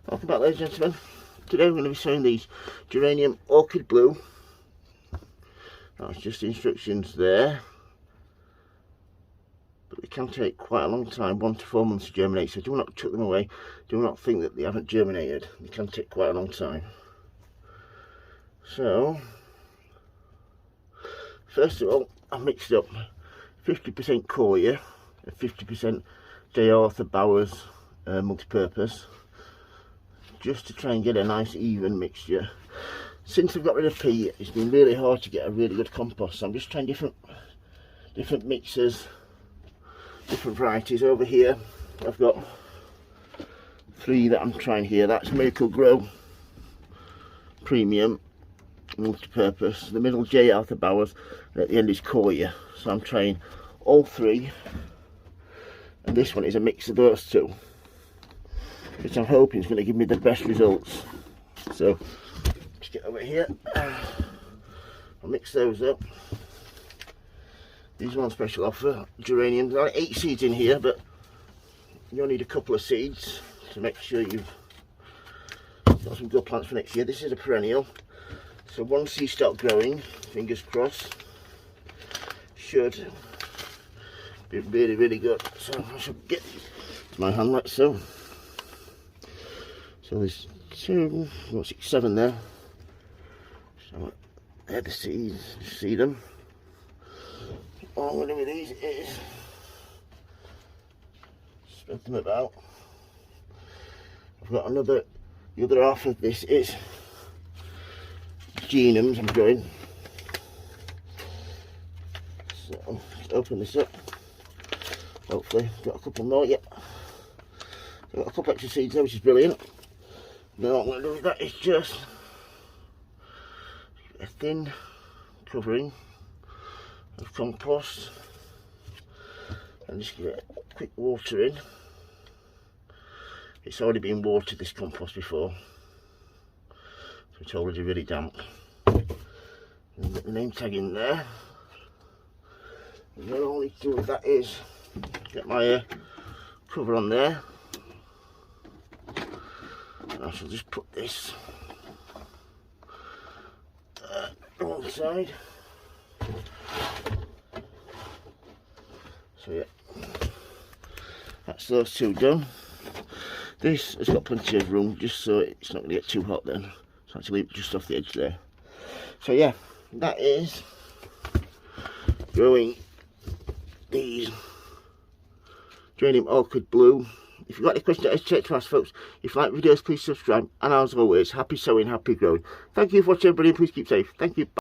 Welcome back, ladies and gentlemen. Today we're going to be showing these Geranium Orchid Blue. That's just instructions there. But they can take quite a long time, 1 to 4 months to germinate, so do not chuck them away. Do not think that they haven't germinated. They can take quite a long time. So, first of all, I've mixed up 50% Koya and 50% J. Arthur Bowers multi-purpose, just to try and get a nice even mixture. Since I've got rid of peat, it's been really hard to get a really good compost, so I'm just trying different mixers, different varieties. Over here I've got 3 that I'm trying here. That's Miracle Grow Premium multi-purpose, the middle J. Arthur Bowers, and at the end is Koya. So I'm trying all 3, and this one is a mix of those 2, which I'm hoping is going to give me the best results. So just get over here, I'll mix those up. These are on special offer, geraniums. There are 8 seeds in here, but you only need a couple of seeds to make sure you've got some good plants for next year. This is a perennial, so once these start growing, fingers crossed, should be really good. So I should get my hand like so. So there's 2, 4, 6, 7 there. So they're the seeds, you see them. All I'm going to do with these is spread them about. I've got another, the other half of this is geraniums I'm growing. So just open this up. Hopefully got a couple more yet. I've got a couple extra seeds there, which is brilliant. Now what I'm going to do with that is just a thin covering of compost and just give it a quick water in. It's already been watered, this compost, before, so it's already really damp. And get the name tag in there, and then all I need to do with that is get my cover on there. I shall just put this on one side. So yeah, that's those 2 done. This has got plenty of room, just so it's not going to get too hot then. So actually leave it just off the edge there. So yeah, that is growing these Geranium Orchid Blue. If you've got any questions, don't hesitate to ask, folks. If you like videos, please subscribe. And as always, happy sowing, happy growing. Thank you for watching, everybody. Please keep safe. Thank you. Bye.